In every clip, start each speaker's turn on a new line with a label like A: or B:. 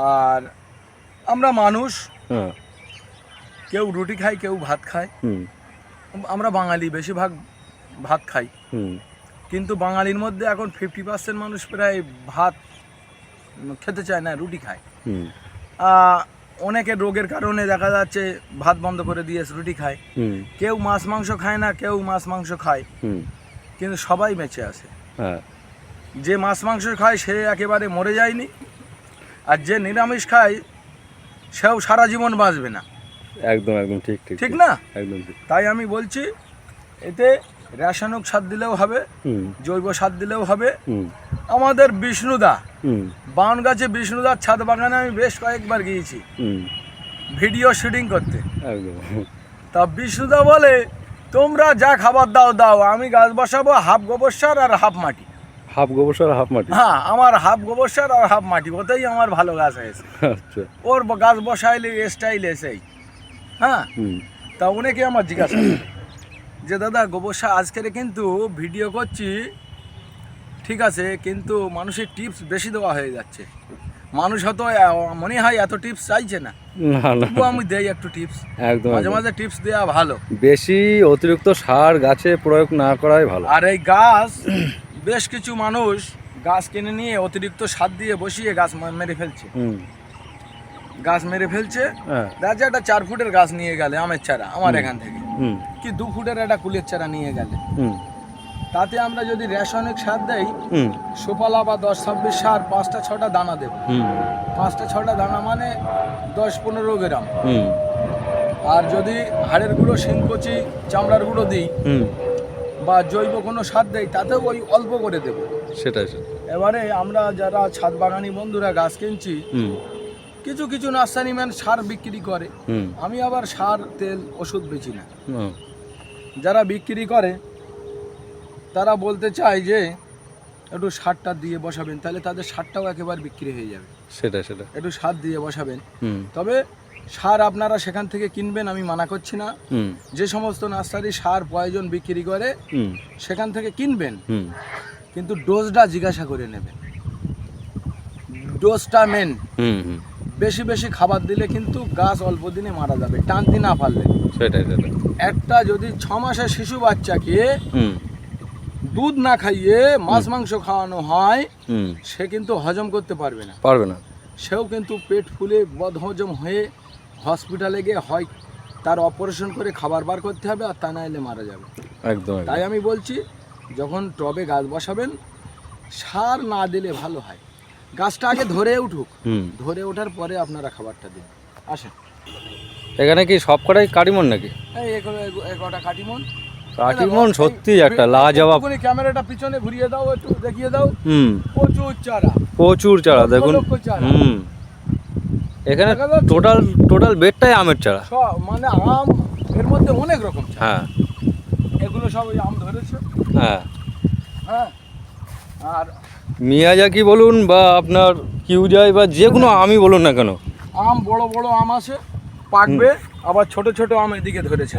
A: আর আমরা মানুষ, কেউ রুটি খায়, কেউ ভাত খায়। আমরা বাঙালি বেশিরভাগ ভাত খাই, কিন্তু বাঙালির মধ্যে এখন 50% মানুষ প্রায় ভাত খেতে চায় না, রুটি খায়। অনেকের রোগের কারণে দেখা যাচ্ছে ভাত বন্ধ করে দিয়ে রুটি খায়। কেউ মাছ মাংস খায় না, কেউ মাছ মাংস খায়, কিন্তু সবাই বেঁচে আছে। যে মাছ মাংস খায় সে একেবারে মরে যায়নি, আর যে নিরামিষ খায় সেও সারা জীবন বাঁচবে না।
B: একদম একদম ঠিক ঠিক
A: ঠিক না?
B: একদম ঠিক।
A: তাই আমি বলছি এতে রাসায়নিক সার দিলেও হবে, জৈব সার দিলেও হবে। আমাদের বিষ্ণুদা বাউনগাছে, বিষ্ণুদার ছাদ বাগানে আমি বেশ কয়েকবার গিয়েছি ভিডিও শুটিং করতে। তা বিষ্ণুদা বলে তোমরা যা খাবার দাও দাও, আমি গাছ বসাবো হাফ গোবর সার আর হাফ মাটি।
B: হাফ গোবর সার হাফ মাটি?
A: হ্যাঁ, আমার হাফ গোবর সার আর হাফ মাটি, ওতেই আমার ভালো গাছ হয়েছে।
B: আচ্ছা,
A: ওর গাছ বসাইলে স্টাইল এসেই। হ্যাঁ, তা অনেকে আমার জিজ্ঞাসা যে দাদা গোবর সার আজকের কিন্তু ভিডিও করছি, ঠিক আছে, কিন্তু মানুষের টিপস বেশি দেওয়া হয়ে যাচ্ছে। মানুষ হয়তো মনে হয় এত টিপস চাইছে না, তবু আমি দেই একটু টিপস।
B: একদম
A: মাঝে মাঝে টিপস দেওয়া ভালো।
B: বেশি অতিরিক্ত সার গাছে প্রয়োগ না করাই ভালো।
A: আর এই গাছ বেশ কিছু মানুষ গাছ কিনে নিয়ে অতিরিক্ত সার দিয়ে বসিয়ে গাছ মেরে ফেলছে। গাছ মেরে ফেলছে। দেখা একটা 4 ফুটের গাছ নিয়ে গেলে আমের চারা আমার এখান থেকে, কি 2 ফুটের একটা কুলের চারা নিয়ে গেলে, তাতে আমরা যদি রাসায়নিক সার দেই, সুফলা বা 10-26 সার 5টা-6টা দানা দেব। 5টা-6টা দানা মানে 10-15 গ্রাম। আর যদি হাড়ের গুঁড়ো, শিংকুচি, চামড়ার গুঁড়ো দিই বা জৈব কোনো সার দেই, তাতেও ওই অল্প করে দেবো।
B: সেটাই।
A: এবারে আমরা যারা ছাদ বাগানি বন্ধুরা গাছ কিনছি, কিছু কিছু নার্সারি ম্যান সার বিক্রি করে। আমি আবার সার, তেল, ওষুধ বেচি না। যারা বিক্রি করে তারা বলতে চায় যে একটু সারটা দিয়ে বসাবেন, তাহলে তাদের সারটাও একেবারে বিক্রি হয়ে যাবে।
B: সেটা
A: একটু সার দিয়ে বসাবেন। তবে সার আপনারা সেখান থেকে কিনবেন, আমি মানা করছি না। যে সমস্ত নার্সারি সার প্রয়োজন বিক্রি করে সেখান থেকে কিনবেন, কিন্তু ডোজটা জিজ্ঞাসা করে নেবেন। ডোজটা মেন। বেশি বেশি খাবার দিলে কিন্তু গাছ অল্প দিনে মারা যাবে, টানতে না পারলে। সেটাই। একটা যদি 6 মাসের শিশু বাচ্চাকে দুধ না খাইয়ে মাছ মাংস খাওয়ানো হয়, সে কিন্তু হজম করতে পারবে না। সেও কিন্তু পেট ফুলে বদহজম হয়ে হসপিটালে গিয়ে হয় তার অপারেশন করে খাবার বার করতে হবে, আর তা না এলে মারা যাবে। একদম। তাই আমি বলছি যখন টবে গাছ বসাবেন, সার না দিলে ভালো হয়। গাছটা আগে ধরে উঠুক, ধরে ওঠার পরে আপনারা খাবারটা দিন। আসেন।
B: এখানে কি সব কটাই কাটিমন নাকি?
A: এই কটা কাটিমন।
B: কাটিমন সত্যি একটা লাজবাব।
A: ক্যামেরাটা পিছনে ঘুরিয়ে দাও, একটু দেখিয়ে দাও। প্রচুর চারা
B: দেখুন। এখানে টোটাল বেডটাই আমের চারা।
A: মানে আম এর মধ্যে অনেক রকম। হ্যাঁ, এগুলো সব ওই আম ধরেছে। হ্যাঁ। আর
B: মিয়াজাকি বলুন বা আপনার কিউজাই বা যে কোনো আমই বলুন না কেন,
A: আম বড় বড় আম আছে, পাকবে। আবার ছোট ছোট আম এদিকে ধরেছে।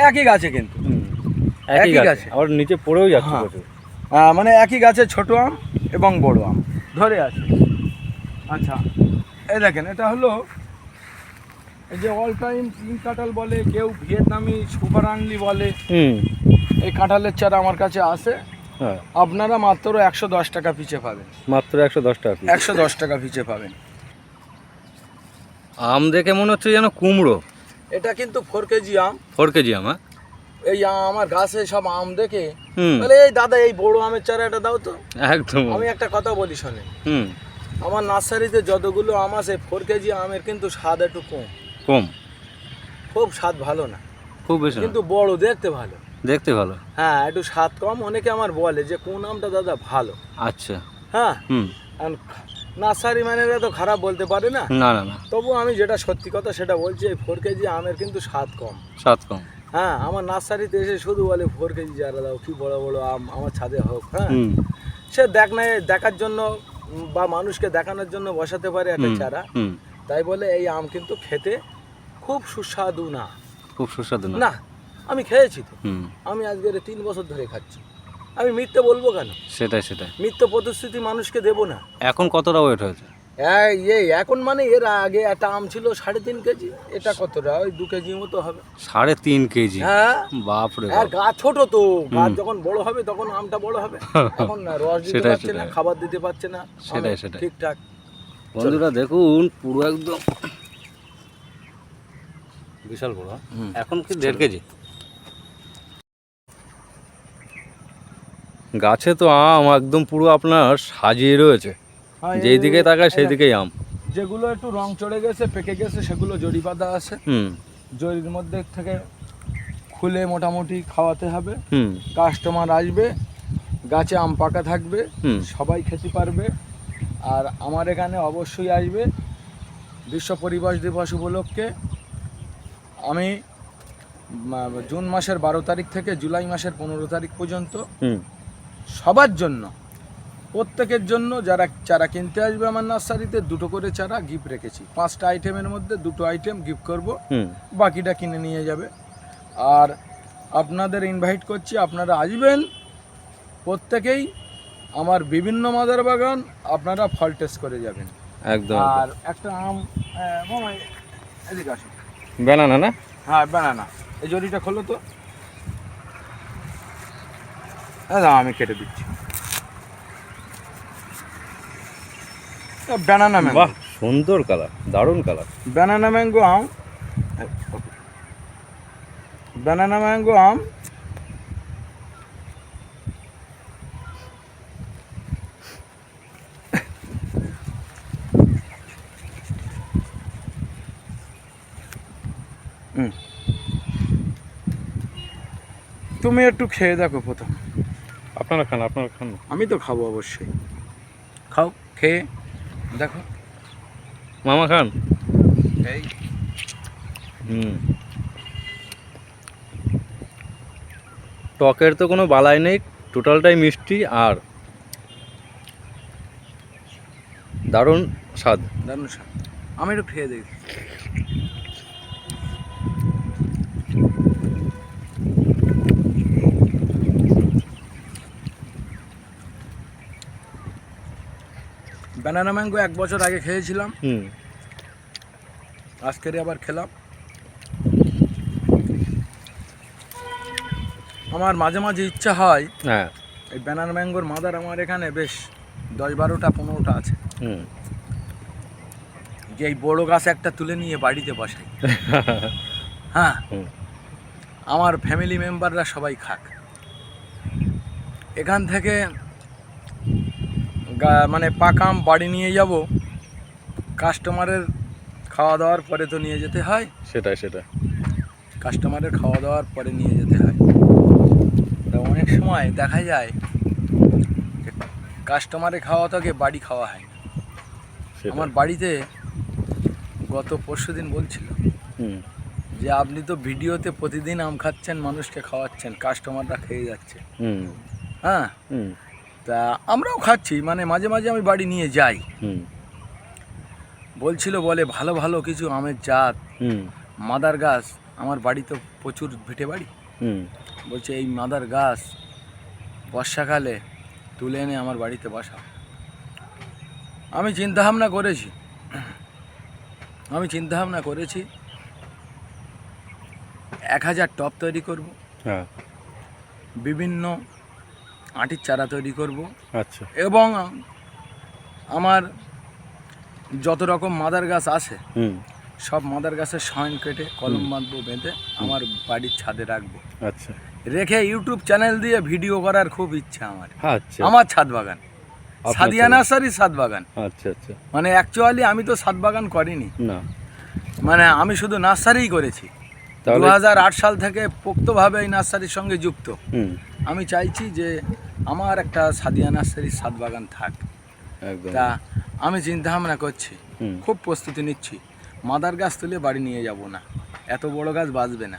A: একই গাছে, কিন্তু একই গাছে
B: আবার নিচে পড়েও যাচ্ছে।
A: মানে একই গাছে ছোট আম এবং বড় আম ধরে আছে। আচ্ছা, এই দেখেন, এটা হলো এই যে অল টাইম পিঙ্ক কাঁঠাল বলে, কেউ ভিয়েতনামি সুপার আনলি বলে। এই কাঁঠালের চারা আমার কাছে আছে। আপনারা মাত্র 110 টাকা পিছে পাবেন।
B: মাত্র 110 টাকা?
A: 110 টাকা পিছে পাবেন।
B: আম দেখে মনে হচ্ছে যেন কুমড়ো।
A: এটা কিন্তু 4 কেজি আম।
B: 4 কেজি আম?
A: এই আমার গাছে সব আম দেখে বলে, এই দাদা এই বড় আমের চারা এটা দাও তো। একদম। আমি একটা কথা বলি শোনেন, আমার নার্সারিতে যতগুলো আম আছে, 4 কেজি আমের কিন্তু স্বাদ একটু কম। খুব স্বাদ ভালো না, খুব বেশি, কিন্তু বড় দেখতে ভালো। হ্যাঁ, একটু স্বাদ কম। অনেকে আমার বলে যে কোন আমটা দাদা ভালো। আচ্ছা। হ্যাঁ, নার্সারি ম্যানেরা তো খারাপ বলতে পারে না। তবু আমি যেটা সত্যি কথা সেটা বলছি, এই 4 কেজি আমের কিন্তু স্বাদ কম। হ্যাঁ, আমার নার্সারিতে এসে শুধু বলে 4 কেজি চারা দাও, কি বড় বড় আম আমার ছাদে হোক। হ্যাঁ, সে দেখার জন্য বা মানুষকে দেখানোর জন্য বসাতে পারে একটা চারা, তাই বলে এই আম কিন্তু খেতে খুব সুস্বাদু না। না, আমি খেয়েছি তো। আমি আজকে 3 বছর ধরে খাচ্ছি। আমি মিথ্যে বলবো কেন? সেটাই। মিথ্যে প্রতিশ্রুতি মানুষকে দেবো না।
B: এখন কতটা ওয়েট হয়েছে?
A: এখন মানে এর আগে একটা আম ছিল 3.5 কেজি, এটা কতটা ওই 2 কেজি মতো হবে।
B: 3.5 কেজি?
A: হ্যাঁ
B: বাপরে
A: আর গাছ ছোট তো, গাছ যখন বড় হবে তখন আমটা বড় হবে। এখন না রস দিতে পারছে না, খাবার দিতে পারছে না,
B: সেটাই
A: ঠিকঠাক।
B: বন্ধুরা দেখুন পুরো একদম বিশাল বড়। এখন কি 1.5 কেজি? গাছে তো আম একদম পুরো আপনার সাজিয়ে রয়েছে, যেই দিকে তাকায় সেই দিকেই আম।
A: যেগুলো একটু রং চড়ে গেছে, পেকে গেছে, সেগুলো জড়ি বাঁধা আছে। জড়ির মধ্যে থেকে খুলে মোটামুটি খাওয়াতে হবে। কাস্টমার আসবে, গাছে আম পাকা থাকবে, সবাই খেতে পারবে। আর আমার এখানে অবশ্যই আসবে। বিশ্ব পরিবেশ দিবস উপলক্ষে আমি জুন মাসের 12 তারিখ থেকে জুলাই মাসের 15 তারিখ পর্যন্ত সবার জন্য, প্রত্যেকের জন্য যারা চারা কিনতে আসবে আমার নার্সারিতে 2টো করে চারা গিফট রেখেছি। 5টা আইটেমের মধ্যে 2টো আইটেম গিফট করব, বাকিটা কিনে নিয়ে যাবে। আর আপনাদের ইনভাইট করছি, আপনারা আসবেন প্রত্যেকেই। আমার বিভিন্ন মাদার বাগান আপনারা ফল টেস্ট করে যাবেন
B: একদম।
A: আর একটা আম মামা এদিকে আসুন।
B: ব্যানানা না?
A: হ্যাঁ ব্যানানা। এই জড়িটা খোলো তো, আমি কেটে দিচ্ছি। ব্যানানা ম্যাঙ্গো,
B: বাহ সুন্দর কালার, দারুণ কালার।
A: ব্যানানা ম্যাঙ্গো আম, ব্যানানা ম্যাঙ্গো আম। তুমি একটু খেয়ে দেখো প্রথম।
B: আপনারা খান, আপনারা খান।
A: আমি তো খাবো অবশ্যই, খাও, খেয়ে দেখো।
B: মামা খান।
A: এই
B: টকের তো কোনো বালাই নেই, টোটালটাই মিষ্টি আর দারুণ স্বাদ।
A: দারুণ স্বাদ। আমি একটু খেয়ে দেখি। ব্যানানা ম্যাঙ্গো 1 বছর আগে খেয়েছিলাম, আজকের আবার খেলাম। আমার মাঝে মাঝে ইচ্ছা হয়, এই ব্যানানা ম্যাঙ্গোর মাদার আমার এখানে বেশ 10-12টা 15টা আছে, যে এই বড় গাছ একটা তুলে নিয়ে বাড়িতে বসাই। হ্যাঁ, আমার ফ্যামিলি মেম্বাররা সবাই খাক। এখান থেকে মানে পাকাম বাড়ি নিয়ে যাব, কাস্টমারের খাওয়া দাওয়ার পরে তো নিয়ে যেতে হয়।
B: সেটাই
A: কাস্টমারের খাওয়া দাওয়ার পরে নিয়ে যেতে হয়। তা অনেক সময় দেখা যায় কাস্টমারে খাওয়া থাকে, বাড়ি খাওয়া হয় না। আমার বাড়িতে গত পরশুদিন বলছিল যে আপনি তো ভিডিওতে প্রতিদিন আম খাচ্ছেন, মানুষকে খাওয়াচ্ছেন, কাস্টমাররা খেয়ে যাচ্ছে। হ্যাঁ, তা আমরাও খাচ্ছি, মানে মাঝে মাঝে আমি বাড়ি নিয়ে যাই। বলছিল, বলে ভালো ভালো কিছু আমের জাত, মাদার গাছ, আমার বাড়ি তো প্রচুর ভিটে বাড়ি, বলছে এই মাদার গাছ বর্ষাকালে তুলে এনে আমার বাড়িতে বসাও। আমি চিন্তাভাবনা করেছি 1000 টব তৈরি করব, বিভিন্ন আঁটির চারা তৈরি করব, এবং আমার যত রকম মাদার গাছ আছে সব মাদার গাছের শয়ন কেটে কলম বাঁধবো, বেঁধে আমার বাড়ির ছাদে রাখবো। রেখে ইউটিউব চ্যানেল দিয়ে ভিডিও করার খুব ইচ্ছা আমার। আমার ছাদ বাগান, সাদিয়া নার্সারি ছাদ বাগান। মানে অ্যাকচুয়ালি আমি তো ছাদ বাগান করিনি, মানে আমি শুধু নার্সারিই করেছি। 2008 সাল থেকে পোক্তভাবে এই নার্সারির সঙ্গে যুক্ত। আমি চাইছি যে আমার একটা সাদিয়া নার্সারির ছাদ বাগান থাক। তা আমি চিন্তা ভাবনা করছি, খুব প্রস্তুতি নিচ্ছি। মাদার গাছ তুলে বাড়ি নিয়ে যাব না, এত বড় গাছ বাঁচবে না।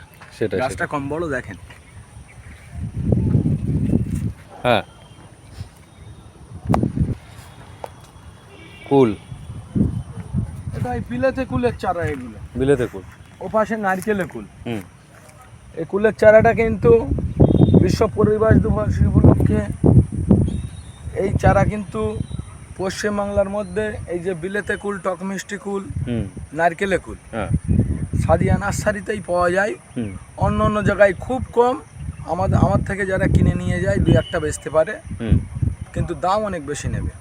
A: গাছটা কম বড় দেখেন।
B: হ্যাঁ, কুল,
A: এটা বিলেতে কুলের চারা, এগুলো
B: বিলেতে কুল,
A: ও পাশে নারকেলের কুল। এই কুলের চারাটা কিন্তু বিশ্ব পরিবেশ দিবস উপলক্ষে এই চারা কিন্তু পশ্চিমবাংলার মধ্যে এই যে বিলেতে কুল, টক মিষ্টি কুল,
B: হুম
A: নারকেলে কুল
B: হ্যাঁ
A: সাদিয়া নার্সারিতেই পাওয়া যায়।
B: হুম
A: অন্য অন্য জায়গায় খুব কম। আমার থেকে যারা কিনে নিয়ে যায় 2-1টা বেচতে পারে,
B: হুম
A: কিন্তু দাম অনেক বেশি নেবে।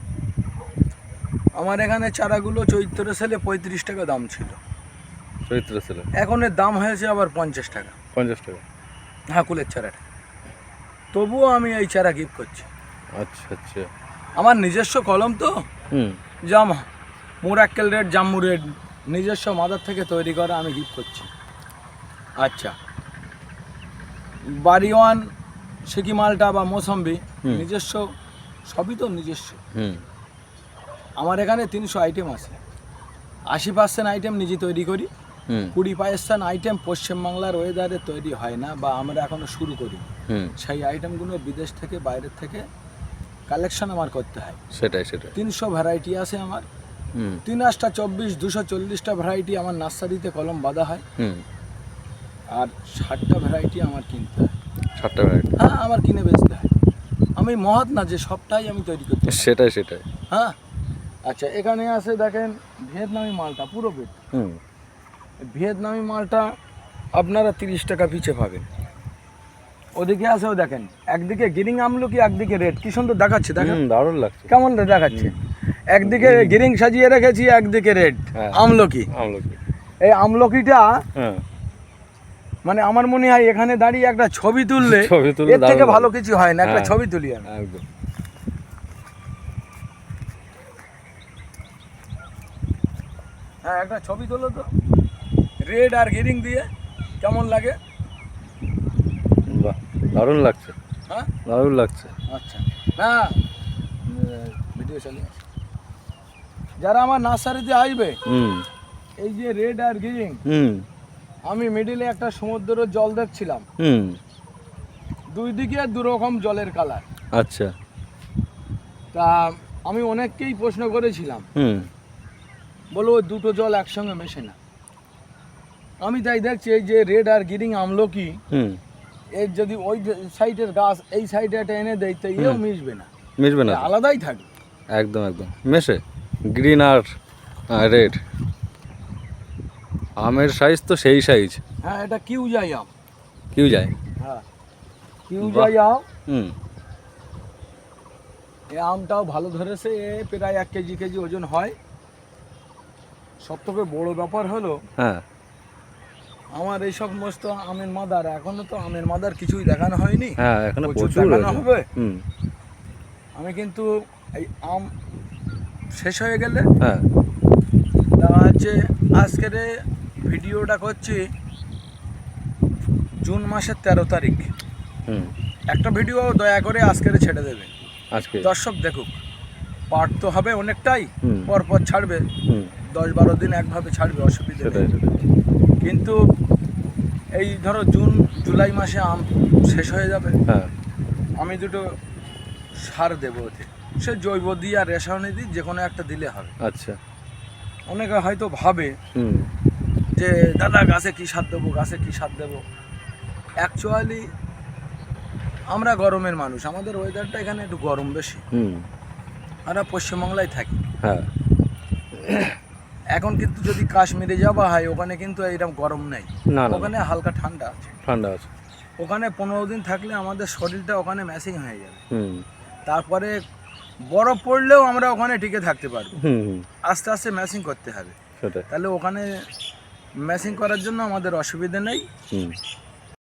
A: আমার এখানে চারাগুলো চৈত্র সেলে 35 টাকা দাম ছিল,
B: চৈত্র ছিল
A: এখন এর দাম হয়েছে আবার 50 টাকা।
B: 50 টাকা।
A: হ্যাঁ, কুলের চারাটা। তবুও আমি এই চারা গিফট করছি।
B: আচ্ছা আচ্ছা।
A: আমার নিজস্ব কলম তো,
B: হুম
A: জাম মুরাক্কেল রেড, জাম্মু রেড, নিজস্ব মাদার থেকে তৈরি করা, আমি গিফট করছি। আচ্ছা, বাড়িওয়ান সিকি মালটা বা মৌসম্বি
B: হুম।
A: নিজস্ব, সবই তো নিজস্ব।
B: হুম
A: আমার এখানে 300 আইটেম আছে। 80% আইটেম নিজে তৈরি করি,
B: হুম
A: 20% আইটেম পশ্চিমবাংলার ওয়েদারে তৈরি হয় না বা আমরা এখনো শুরু করি।
B: হুম
A: সেই আইটেমগুলো বিদেশ থেকে, বাইরের থেকে কালেকশন আমার করতে হয়।
B: সেটাই
A: 300 ভ্যারাইটি আছে আমার।
B: হুম
A: 3 24 240টা ভ্যারাইটি আমার নার্সারিতে কলম বাঁধা হয়,
B: হুম
A: আর 60টা ভ্যারাইটি আমার কিনতে হয়।
B: 7টা ভ্যারাইটি।
A: হ্যাঁ, আমার কিনে বেচতে হয়। আমি মহৎ না যে সবটাই আমি তৈরি করতে পারি।
B: সেটাই।
A: হ্যাঁ। আচ্ছা, এখানে আছে দেখেন ভিয়েতনামি মালটা, পুরো পেট।
B: হুম
A: ভিয়েতনামি মালটা আপনারা 30 টাকা পিছে পাবেন। ওদিকে আছেও দেখেন, একদিকে গিরিং আমলকি, একদিকে রেড, কি সুন্দর দেখাচ্ছে দেখেন,
B: হুম দারুণ লাগছে।
A: কেমন দেখাচ্ছে। একদিকে গিরিং সাজিয়ে রেখেছি, একদিকে রেড
B: হ্যাঁ।
A: আমলকি।
B: আমলকি।
A: এই আমলকিটা
B: হ্যাঁ
A: মানে আমার মনে হয় এখানে দাঁড়িয়ে একটা ছবি তুললে এর
B: দারুণ
A: থেকে ভালো
B: লাগে।
A: কিছু হয় না। একটা
B: হ্যাঁ।
A: ছবি তুলি আমি।
B: একদম।
A: হ্যাঁ, একটা ছবি তোলো তো, রেড আর গিরিং দিয়ে, কেমন লাগে?
B: বাহ, দারুণ লাগছে।
A: হ্যাঁ,
B: দারুণ লাগছে।
A: আচ্ছা। না, ভিডিও চালিয়ে আছে। যারা আমার নার্সারিতে আসবে,
B: হুম
A: এই যে রেড আর গিরিং,
B: হুম
A: আমি মিডিলে একটা সমুদ্রের জল দেখছিলাম,
B: হুম
A: দুই দিকে দুরকম জলের কালার।
B: আচ্ছা।
A: তা আমি অনেককেই প্রশ্ন করেছিলাম,
B: হুম
A: বলো ওই দুটো জল একসঙ্গে মেশে না। আমি তাই দেখছি এই যে রেড আর গিরিং আমলকি,
B: হুম
A: এর যদি ওই সাইডের গাছ এই সাইডে একটা এনে দেয় তো এও মিশবে না,
B: মিশবে না।
A: আলাদাই থাকবে।
B: একদম মেশে গ্রিন আর রেড। আমের সাইজ তো সেই সাইজ।
A: হ্যাঁ, এটা কিউজাই আম।
B: কিউ যায়।
A: হ্যাঁ, কিউজাই আম।
B: হুম
A: এই আমটাও ভালো ধরেছে, এ প্রায় 1 কেজি ওজন হয়। সব থেকে বড় ব্যাপার হলো,
B: হ্যাঁ
A: আমার এই সমস্ত আমের মাদার, এখনো তো আমের মাদার কিছুই দেখানো হয়নি।
B: হ্যাঁ এখানে প্রচুর
A: দেখানো
B: রয়েছে।
A: হবে।
B: হুম
A: আমি কিন্তু এই আম শেষ হয়ে গেলে,
B: হ্যাঁ
A: দেখা যাচ্ছে আজকের ভিডিওটা করছি জুন মাসের 13 তারিখ।
B: হুম
A: একটা ভিডিও দয়া করে আজকের ছেড়ে দেবে,
B: আজকে।
A: দর্শক দেখুক। পার্ট তো হবে অনেকটাই,
B: হুম।
A: পর ছাড়বে,
B: হুম
A: 10-12 দিন একভাবে ছাড়বে, অসুবিধা নেই।
B: সেটাই।
A: কিন্তু এই ধরো জুন জুলাই মাসে আম শেষ হয়ে যাবে,
B: হ্যাঁ
A: আমি দুটো সার দেবো ওতে, সে জৈব দিই আর রেসায়নিক দিই, যে কোনো একটা দিলে হবে।
B: আচ্ছা।
A: অনেকে হয়তো ভাবে
B: হুম
A: যে দাদা গাছে কী সার দেবো, গাছে কী সার দেবো। অ্যাকচুয়ালি আমরা গরমের মানুষ, আমাদের ওয়েদারটা এখানে একটু গরম বেশি।
B: হুম
A: আমরা পশ্চিমবাংলায় থাকি।
B: হ্যাঁ
A: এখন কিন্তু যদি কাশ্মীরে যাওয়া হয়, ওখানে কিন্তু এরকম গরম নেই,
B: না না
A: ওখানে হালকা ঠান্ডা আছে।
B: ঠান্ডা আছে।
A: ওখানে 15 দিন থাকলে আমাদের শরীরটা ওখানে ম্যাচিং হয়ে যাবে।
B: হুম
A: তারপরে বরফ পড়লেও আমরা ওখানে টিকে থাকতে পারবো।
B: হুম
A: আস্তে আস্তে ম্যাচিং করতে হবে,
B: সেটাই।
A: তাহলে ওখানে ম্যাচিং করার জন্য আমাদের অসুবিধা নেই।
B: হুম